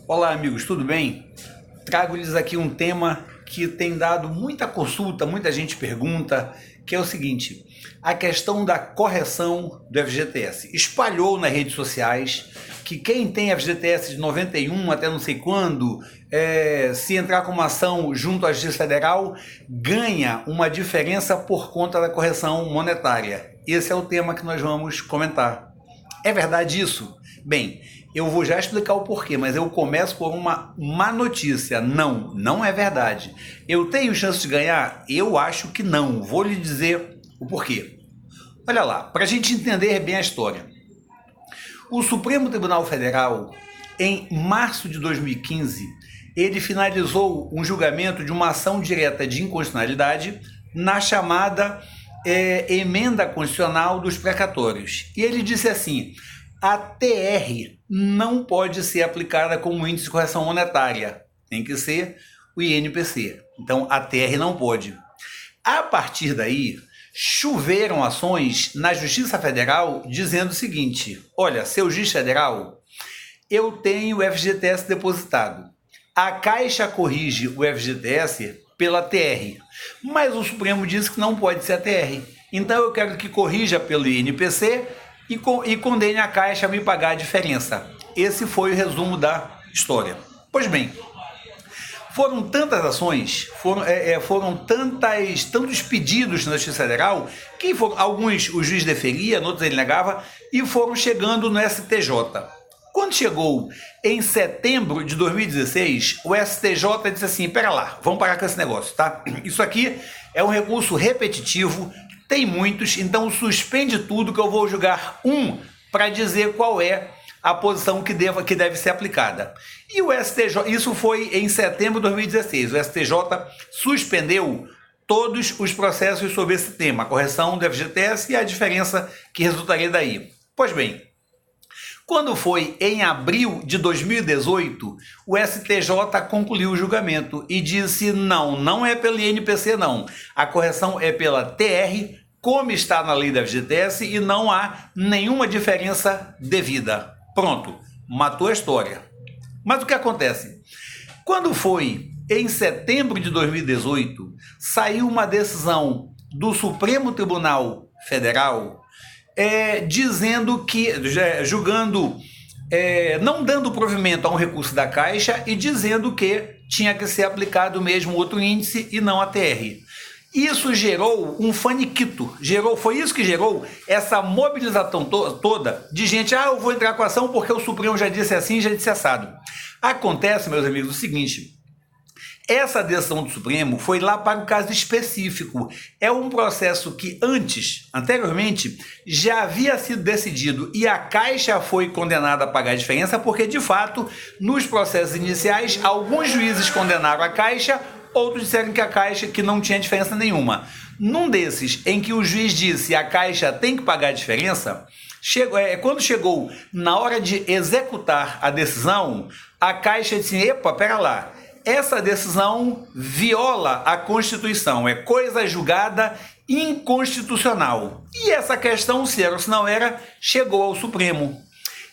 Olá, amigos, tudo bem? Trago-lhes aqui um tema que tem dado muita consulta, muita gente pergunta, que é o seguinte: a questão da correção do FGTS. Espalhou nas redes sociais que quem tem FGTS de 91 até não sei quando, se entrar com uma ação junto à Justiça Federal, ganha uma diferença por conta da correção monetária. Esse é o tema que nós vamos comentar. É verdade isso? Bem, eu vou já explicar o porquê, mas eu começo por uma má notícia. Não, não é verdade. Eu tenho chance de ganhar? Eu acho que não. Vou lhe dizer o porquê. Olha lá, para a gente entender bem a história. O Supremo Tribunal Federal, em março de 2015, ele finalizou um julgamento de uma ação direta de inconstitucionalidade na chamada emenda constitucional dos precatórios. E ele disse assim: a TR não pode ser aplicada como índice de correção monetária, tem que ser o INPC. Então a TR não pode. A partir daí, choveram ações na Justiça Federal dizendo o seguinte: olha, seu juiz federal, eu tenho o FGTS depositado. A Caixa corrige o FGTS pela TR, mas o Supremo disse que não pode ser a TR. Então eu quero que corrija pelo INPC e condene a Caixa a me pagar a diferença. Esse foi o resumo da história. Pois bem, foram tantas ações, foram tantos pedidos na Justiça Federal, que alguns o juiz deferia, outros ele negava, e foram chegando no STJ. Quando chegou em setembro de 2016, o STJ disse assim: pera lá, vamos parar com esse negócio, tá? Isso aqui é um recurso repetitivo, tem muitos, então suspende tudo que eu vou julgar para dizer qual é a posição que deve ser aplicada. E o STJ, isso foi em setembro de 2016, o STJ suspendeu todos os processos sobre esse tema, a correção do FGTS e a diferença que resultaria daí. Pois bem, quando foi em abril de 2018, o STJ concluiu o julgamento e disse: não é pelo INPC não, a correção é pela TR, como está na lei da FGTS, e não há nenhuma diferença devida. Pronto, matou a história. Mas o que acontece? Quando foi em setembro de 2018, saiu uma decisão do Supremo Tribunal Federal dizendo que, julgando, não dando provimento a um recurso da Caixa e dizendo que tinha que ser aplicado mesmo outro índice e não a TR. Isso gerou um faniquito, foi isso que gerou essa mobilização toda de gente: eu vou entrar com a ação porque o Supremo já disse assim, já disse assado. Acontece, meus amigos, o seguinte: essa decisão do Supremo foi lá para um caso específico. É um processo que anteriormente, já havia sido decidido e a Caixa foi condenada a pagar a diferença porque, de fato, nos processos iniciais, alguns juízes condenaram a Caixa, outros disseram que a Caixa que não tinha diferença nenhuma. Num desses, em que o juiz disse a Caixa tem que pagar a diferença, quando chegou na hora de executar a decisão, a Caixa disse: epa, pera lá, essa decisão viola a Constituição, é coisa julgada inconstitucional. E essa questão, se era ou se não era, chegou ao Supremo.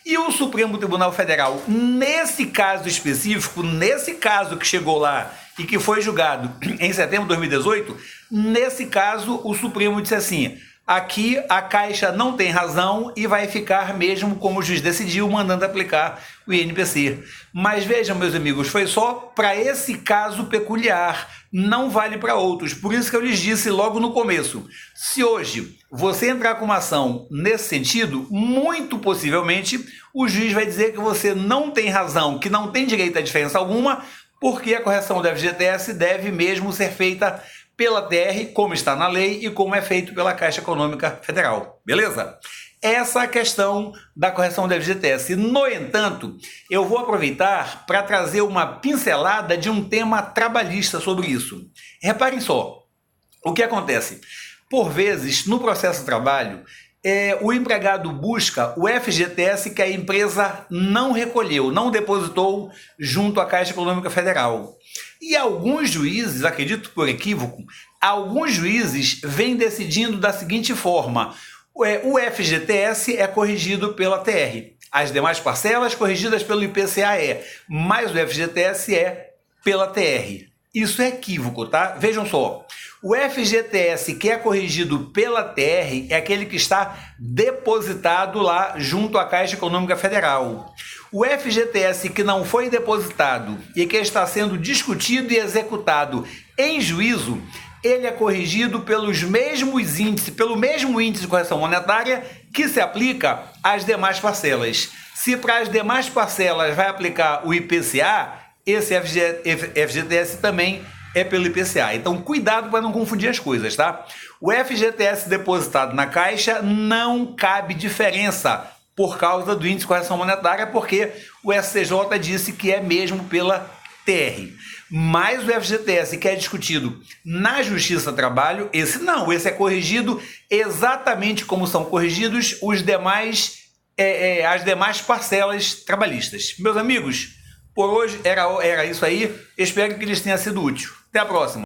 E o Supremo Tribunal Federal, nesse caso específico, nesse caso que chegou lá e que foi julgado em setembro de 2018, nesse caso o Supremo disse assim: aqui a Caixa não tem razão e vai ficar mesmo como o juiz decidiu, mandando aplicar o INPC. Mas vejam, meus amigos, foi só para esse caso peculiar, não vale para outros. Por isso que eu lhes disse logo no começo: se hoje você entrar com uma ação nesse sentido, muito possivelmente o juiz vai dizer que você não tem razão, que não tem direito a diferença alguma, porque a correção do FGTS deve mesmo ser feita pela TR, como está na lei e como é feito pela Caixa Econômica Federal. Beleza? Essa é a questão da correção do FGTS. No entanto, eu vou aproveitar para trazer uma pincelada de um tema trabalhista sobre isso. Reparem só, o que acontece? Por vezes, no processo de trabalho, o empregado busca o FGTS que a empresa não recolheu, não depositou junto à Caixa Econômica Federal. E alguns juízes, acredito por equívoco, alguns juízes vêm decidindo da seguinte forma: o FGTS é corrigido pela TR. As demais parcelas corrigidas pelo IPCA mas o FGTS pela TR. Isso é equívoco, tá? Vejam só. O FGTS que é corrigido pela TR é aquele que está depositado lá junto à Caixa Econômica Federal. O FGTS que não foi depositado e que está sendo discutido e executado em juízo, ele é corrigido pelos mesmos índices, pelo mesmo índice de correção monetária que se aplica às demais parcelas. Se para as demais parcelas vai aplicar o IPCA, esse FGTS também é pelo IPCA. Então, cuidado para não confundir as coisas, tá? O FGTS depositado na Caixa não cabe diferença por causa do índice de correção monetária, porque o SCJ disse que é mesmo pela TR. Mas o FGTS que é discutido na Justiça do Trabalho, esse não. Esse é corrigido exatamente como são corrigidos os demais, as demais parcelas trabalhistas. Meus amigos, por hoje era isso aí. Espero que lhes tenha sido útil. Até a próxima.